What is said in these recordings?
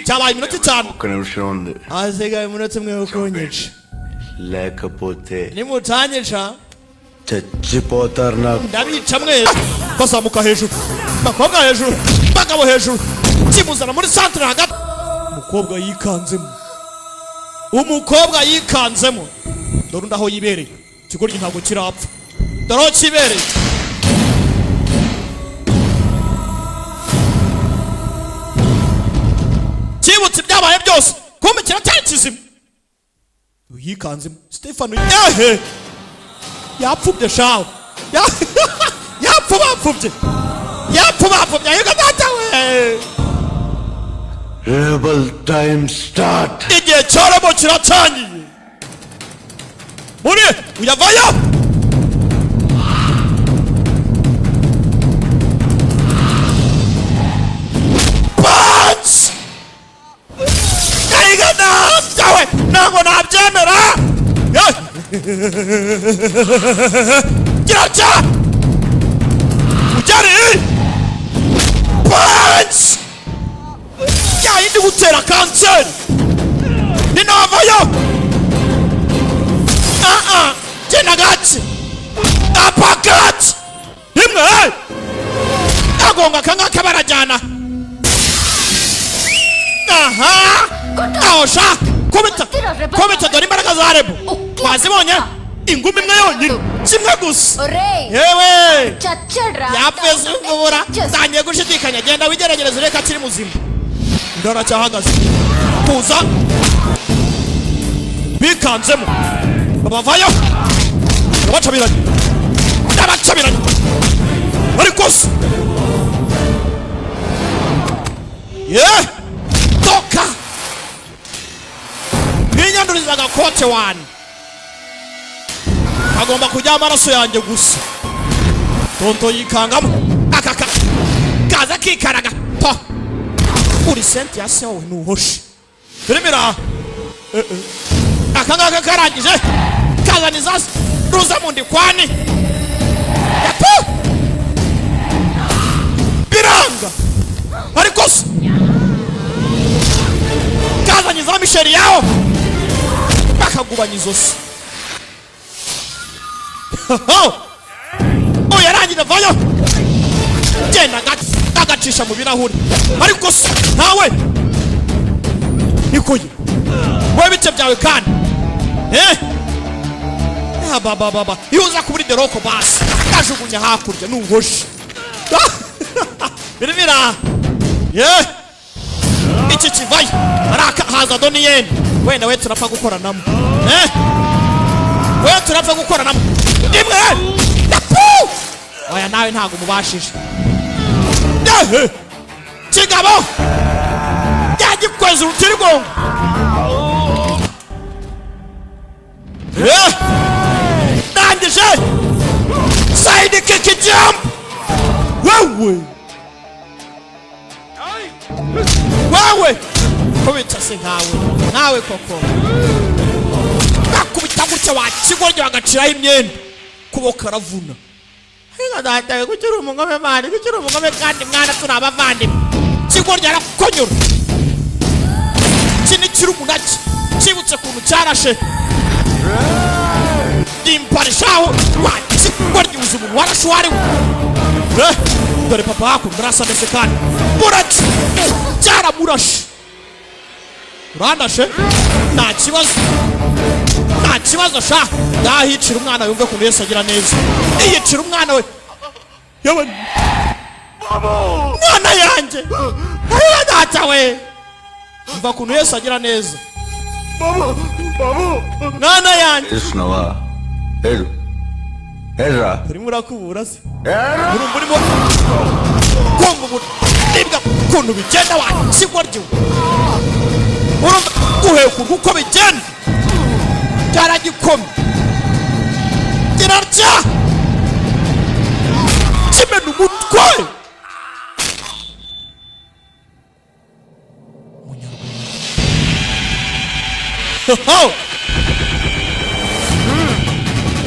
cyabaye iminota 5 ukanarushaho asigaye iminota 1 yo kunyica లేకపోతే nimutanyica చచ్చిపోతారు ndabica mwese bazamuka hejuru bakobwa hejuru bagabo hejuru kimuzana muri centre hagati umukobwa yikanzemo dore ndaho yibereye kigoryi ntabwo kirapfa dore kibereye kibutse byabaye byose kumbe kiratari kizima yikanzemo Stefano yapfubye shawo yapfubye yiga datawe rebel time start igihe cyaremo kiratangiye muri uyavayo punch yiga datawe ntabwo nabyemera kiraca ujyari punch yindi gutera kanseri ninavayo genda gati apakati imwe agonga kangaka barajyana aosha kubita dore imbaraga za rebu wazibonye ingumi imwe yonyine kimwe gusa yewe yapfeze ngubura zangiye gushidikanya genda wigerageze reka kiri muzima ndara cyahagaze kuza bikanzemo babavayo abacabiranye bari kose toka binyanduriza agakote wani agomba kujya amaraso yanjye gusa tonto yikangamo akaka kaza kikaraga to uri senti ya sewe nuhoshi birimira akangaka karangije kazaniza ruza mundi kwani yapo biranga ariko kazaniza misheri yao bakagubanya izosi yarangije vayo genda agacisha mu birahuri ariko nawe nikoye wowe bice byawe kandi baba yuza kuburi deroko basi kajugunya hakurya nuhoshi birimira iki kivayo araka haza doniyeni wenda we turapfa gukoranamo imwe oya nawe ntago mubashije kigabo yagikweza urutirigongo ndangije side kick jump wewe kubita se nkawe koko bakubita gutya wakigoryo bagaciraho imyenda kuboko aravuna datawe kugira umugome mani kugira umugome kandi mwana turabavandimwe kigoryo arakonyura kini kiri umunaki kibutse kuntu cyarashe imparishaho wakigoryo uzumu warashwari dore papa wako murasa ndetse kandi murati cyaramurashe urandashe nta kibazo sha ndahicira umwana yumve kuntu Yesu agira neza iyicira umwana we yewe mwana yanjye ayo data we umva kuntu Yesu agira neza mwana yanjye Isnowa Hera urimo urakubura se urimo kumva nibwa kuntu bigenda wakigoryo urumva guhekura uko bigenda cyaragikome kirarya kimena umutwe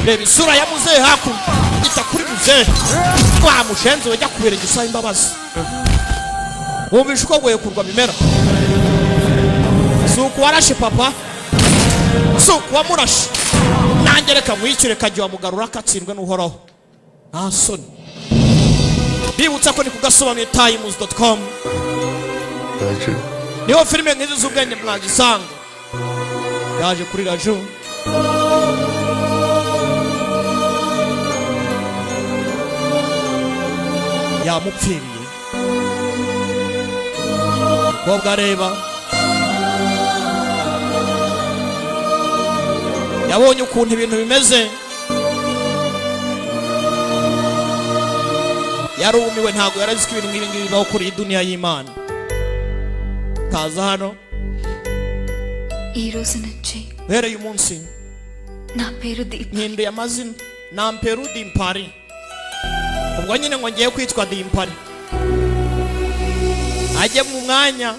reba isura ya muzehe hakuno ita kuri muzehe wamushenze wajya kubera igisaba imbabazi wumvisha uko guhekurwa bimera warashe papa so wamurashe nanjye reka mwishyure kajya wamugarura akatsindwe n'uhoraho nta soni bibutsa ko ni kugasobanuye times.com niho filime nk'izi z'ubwenge mwazisanga yaje kuri raju yamupfiriye umukobwa areba yabonye ukuntu ibintu bimeze yarumiwe ntabwo yarazi ko ibintu nk'ibi ngibi bibaho kuri iyi duniya y'Imana kaza hano ఈ రోజు నుంచి uhereye umunsi నా పేరు దీప nhinduye amazina namperu dimpari ubwo nyine ngo ngiye kwitwa dimpari ajye mu mwanya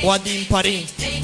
wa dimpari